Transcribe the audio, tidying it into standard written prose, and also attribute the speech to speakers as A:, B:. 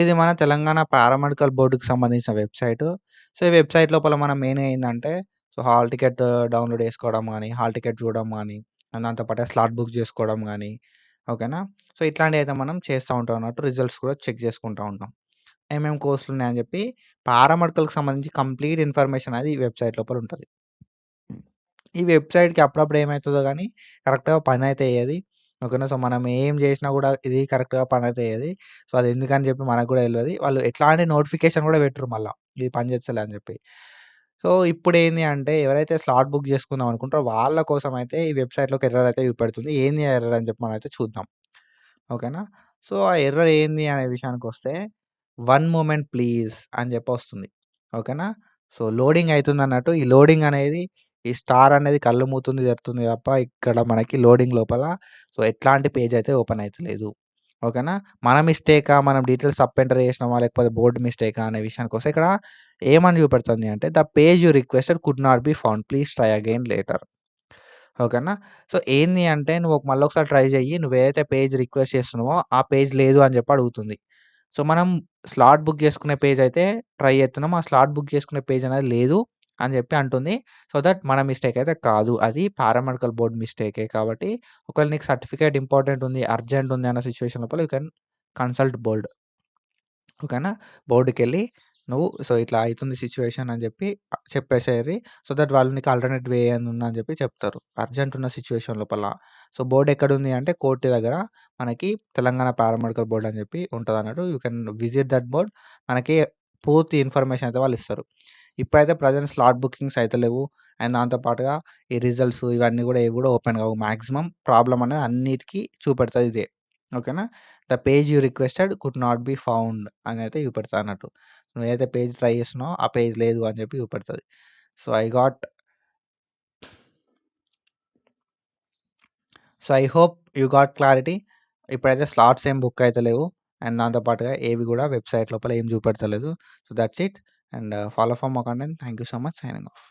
A: ఇది మన తెలంగాణ పారామెడికల్ బోర్డ్‌కి సంబంధించిన వెబ్‌సైటు. సో, ఈ వెబ్‌సైట్ లోపల మనం మెయిన్‌గా ఏందంటే, సో, హాల్ టికెట్ డౌన్‌లోడ్ చేసుకోవడం గానీ, హాల్ టికెట్ చూడడం గానీ, దాంతో పాటు స్లాట్ బుక్ చేసుకోవడం గానీ, ఓకేనా. సో, ఇట్లాంటివయితే మనం చేస్తా ఉంటాం అన్నట్టు. రిజల్ట్స్ కూడా చెక్ చేసుకుంటా ఉంటాం. ఏమేం కోర్సులున్నాయని జెప్పి పారామెడికల్‌కి సంబంధించి కంప్లీట్ ఇన్ఫర్మేషన్ అనేది ఈ వెబ్‌సైట్ లోపల ఉంటది. ఈ వెబ్‌సైట్‌కి అప్పుడప్పుడు ఏమైతదో గానీ కరెక్ట్‌గా పనైతే చెయ్యది. ఓకేనా. సో, మనం ఏం జేసినా గూడా ఇది కరెక్ట్‌గా పనైతే చెయ్యది. సో, అది ఎందుకని జెప్పి మనకు గూడా తెలవది. వాళ్ళు ఎట్లాంటి నోటిఫికేషన్ గూడా పెట్టరు మళ్ళా. ఇది పని చేస్తలే అని జెప్పి. సో, ఇప్పుడేంది అంటే ఎవరైతే స్లాట్ బుక్ చేసుకుందాం అనుకుంటారో వాళ్ళ కోసమైతే ఈ వెబ్‌సైట్‌లోకి ఎర్రర్ అయితే చూపెడుతుంది. ఏంది ఆ ఎర్రర్ అని చెప్పి మనమైతే చూద్దాం. ఓకేనా. సో, ఆ ఎర్రర్ ఏంది అనే విషయానికొస్తే, వన్ మూమెంట్ ప్లీజ్ అని జెప్పొస్తుంది. ఓకేనా. సో, లోడింగ్ అయితుందన్నట్టు. ఈ లోడింగ్ అనేది ఈ స్టార్ అనేది కళ్ళు మూతుంది, తెరుతుంది తప్ప ఇక్కడ మనకి లోడింగ్ లోపల సో, ఎట్లాంటి పేజ్ అయితే ఓపెన్ అయితలేదు. ఓకేనా. మన మిస్టేకా, మనం డీటెయిల్స్ తప్పు ఎంటర్ చేసినామా, లేకపోతే బోర్డ్ మిస్టేకా అనే విషయానికొస్తే ఇక్కడ ఏమని చూపెడుతుంది అంటే, the page you requested could not be found. Please try again later. ఓకేనా. సో, ఏంది అంటే నువ్వు మళ్ళొకసారి ట్రై చెయ్యి. నువ్వేదైతే పేజ్ రిక్వెస్ట్ చేస్తున్నావో ఆ పేజ్ లేదు అని చెప్పి అడుగుతుంది. సో, మనం స్లాట్ బుక్ చేసుకునే పేజ్ అయితే ట్రై చేస్తున్నాం. ఆ స్లాట్ బుక్ చేసుకునే పేజ్ అనేది లేదు అని చెప్పి అంటుంది. సో దట్ మన మిస్టేక్ అయితే కాదు. అది పారామెడికల్ బోర్డ్ మిస్టేకే కాబట్టి ఒకవేళ నీకు సర్టిఫికేట్ ఇంపార్టెంట్ ఉంది, అర్జెంట్ ఉంది అన్న సిట్యుయేషన్ లోపల యూ కెన్ కన్సల్ట్ బోర్డ్. ఓకేనా. బోర్డ్‌కెళ్ళి నువ్వు సో, ఇట్లా అయితుంది సిట్యుయేషన్ అని జెప్పి చెప్పేసేయండి. సో దట్ వాళ్ళు నీకు ఆల్టర్‌నేట్ వే ఏదుందా అని జెప్పి చెప్తారు. అర్జెంట్ ఉన్న సిట్యుయేషన్ లోపల. సో, బోర్డ్ ఎక్కడుంది అంటే కోర్ట్ దగ్గర మనకి తెలంగాణ పారామెడికల్ బోర్డ్ అని జెప్పి ఉంటదన్నట్టు. You can visit that board. మనకి పూర్తి ఇన్ఫర్మేషన్ అయితే వాళ్ళిస్తారు. ఇప్పుడైతే ప్రెజెంట్ స్లాట్ బుకింగ్స్ అయితలేవు. అండ్ దాంతో పాటుగా ఈ రిజల్ట్స్ ఇవన్నీ గూడా ఏవి గూడా ఓపెన్ గావు. మాక్సిమం ప్రాబ్లమ్ అనేది అన్నిటికి చూపెడతది ఇదే. ఓకేనా. The page you requested could not be found అని అయితే చూపెడతదన్నట్టు. నువ్వేదైతే పేజ్ ట్రై చేస్తున్నావో ఆ పేజ్ లేదు అని చెప్పి చూపెడతది. So, I hope you got clarity. ఇప్పుడైతే స్లాట్స్ ఏం బుక్ అయితలేవు. అండ్ దాంతో పాటుగా ఏవి గూడా వెబ్‌సైట్ లోపల ఏం చూపెడతలేదు. So, that's it. And follow for more content. Thank you so much. Signing of.